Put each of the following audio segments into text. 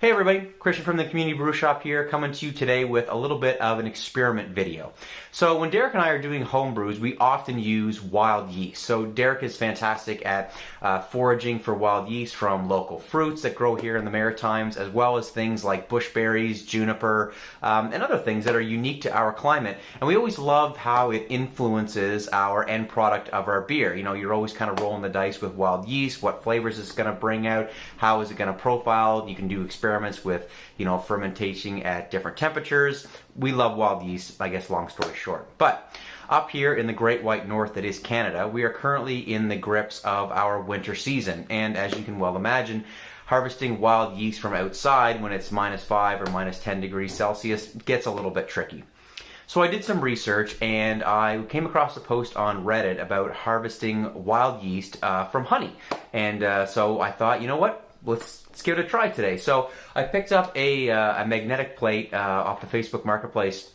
Hey everybody, Christian from the Community Brew Shop here, coming to you today with a little bit of an experiment video. So when Derek and I are doing home brews, we often use wild yeast. So Derek is fantastic at foraging for wild yeast from local fruits that grow here in the Maritimes, as well as things like bushberries, juniper, and other things that are unique to our climate. And we always love how it influences our end product of our beer. You know, you're always kind of rolling the dice with wild yeast, what flavors it's going to bring out, how is it going to profile. You can do experiments with, you know, fermentation at different temperatures. We love wild yeast, I guess, long story short. But up here in the Great White North that is Canada, we are currently in the grips of our winter season. And as you can well imagine, harvesting wild yeast from outside when it's -5 or -10 degrees Celsius gets a little bit tricky. So I did some research and I came across a post on Reddit about harvesting wild yeast from honey. And so I thought, you know what? Let's give it a try today. So I picked up a magnetic plate off the Facebook Marketplace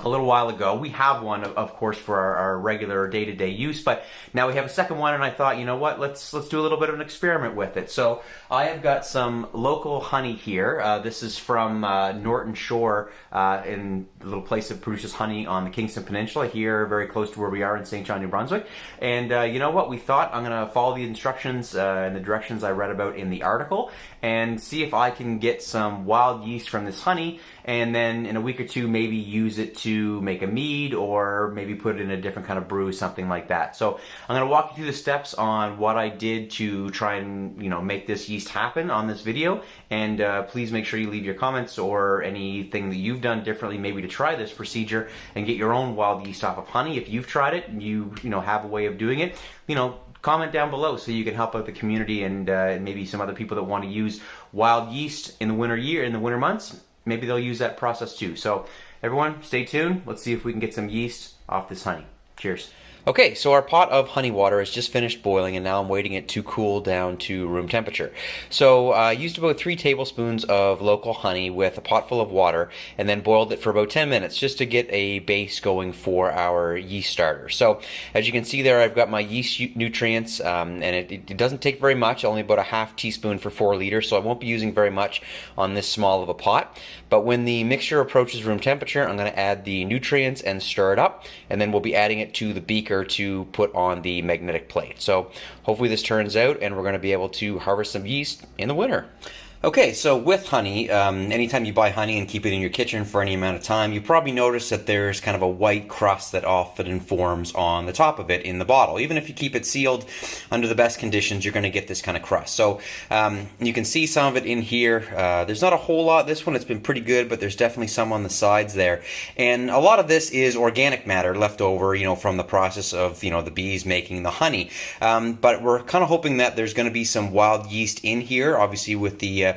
a little while ago. We have one, of course, for our regular day-to-day use, but now we have a second one, and I thought, you know what, let's do a little bit of an experiment with it. So I have got some local honey here. This is from Norton Shore, in a little place that produces honey on the Kingston Peninsula here, very close to where we are in St. John, New Brunswick. And you know what, we thought I'm going to follow the instructions and the directions I read about in the article and see if I can get some wild yeast from this honey, and then in a week or two maybe use it to make a mead or maybe put it in a different kind of brew, something like that. So I'm going to walk you through the steps on what I did to try and, you know, make this yeast happen on this video. And please make sure you leave your comments or anything that you've done differently maybe to try this procedure and get your own wild yeast off of honey. If you've tried it and you know, have a way of doing it, you know, comment down below so you can help out the community and maybe some other people that want to use wild yeast in the winter months. Maybe they'll use that process too. So everyone, stay tuned. Let's see if we can get some yeast off this honey. Cheers. Okay, so our pot of honey water has just finished boiling, and now I'm waiting it to cool down to room temperature. So I used about 3 tablespoons of local honey with a pot full of water, and then boiled it for about 10 minutes just to get a base going for our yeast starter. So as you can see there, I've got my yeast nutrients, and it doesn't take very much, only about a half teaspoon for 4 liters, so I won't be using very much on this small of a pot. But when the mixture approaches room temperature, I'm going to add the nutrients and stir it up, and then we'll be adding it to the beaker to put on the magnetic plate. So hopefully this turns out and we're going to be able to harvest some yeast in the winter. Okay, so with honey, anytime you buy honey and keep it in your kitchen for any amount of time, you probably notice that there's kind of a white crust that often forms on the top of it in the bottle. Even if you keep it sealed under the best conditions, you're going to get this kind of crust. So you can see some of it in here. There's not a whole lot. This one, it's been pretty good, but there's definitely some on the sides there. And a lot of this is organic matter left over, you know, from the process of, you know, the bees making the honey. But we're kind of hoping that there's going to be some wild yeast in here, obviously with the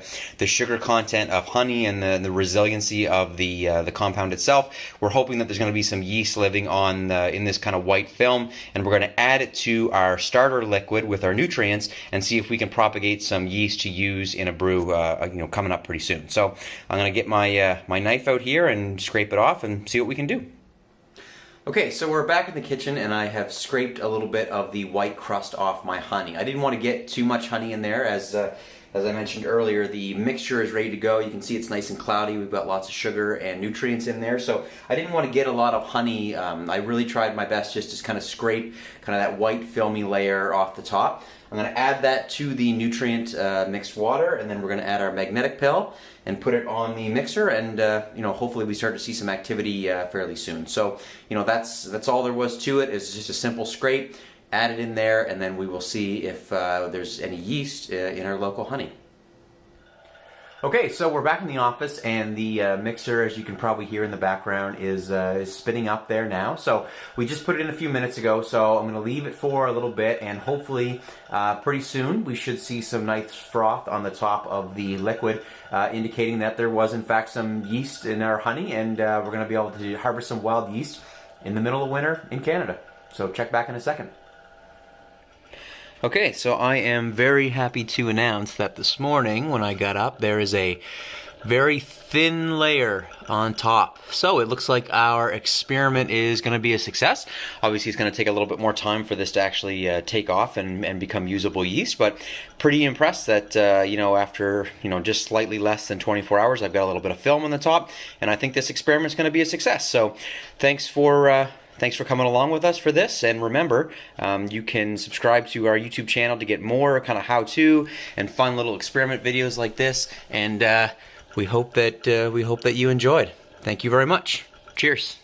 sugar content of honey and the resiliency of the compound itself. We're hoping that there's going to be some yeast living on in this kind of white film, and we're going to add it to our starter liquid with our nutrients and see if we can propagate some yeast to use in a brew, you know, coming up pretty soon. So I'm going to get my my knife out here and scrape it off and see what we can do. Okay, so we're back in the kitchen and I have scraped a little bit of the white crust off my honey. I didn't want to get too much honey in there as I mentioned earlier, the mixture is ready to go. You can see it's nice and cloudy. We've got lots of sugar and nutrients in there. So I didn't want to get a lot of honey. I really tried my best just to kind of scrape kind of that white filmy layer off the top. I'm going to add that to the nutrient mixed water, and then we're going to add our magnetic pill and put it on the mixer, and you know, hopefully we start to see some activity fairly soon. So you know, that's all there was to it. It's just a simple scrape. Add it in there, and then we will see if there's any yeast in our local honey. Okay, so we're back in the office, and the mixer, as you can probably hear in the background, is spinning up there now. So we just put it in a few minutes ago, so I'm going to leave it for a little bit, and hopefully pretty soon we should see some nice froth on the top of the liquid, indicating that there was in fact some yeast in our honey, and we're going to be able to harvest some wild yeast in the middle of winter in Canada. So check back in a second. Okay, so I am very happy to announce that this morning when I got up, there is a very thin layer on top. So it looks like our experiment is going to be a success. Obviously it's going to take a little bit more time for this to actually take off and become usable yeast, but pretty impressed that you know, after just slightly less than 24 hours I've got a little bit of film on the top, and I think this experiment is going to be a success. So thanks for coming along with us for this, and remember, you can subscribe to our YouTube channel to get more kind of how-to and fun little experiment videos like this, and we hope that you enjoyed. Thank you very much. Cheers.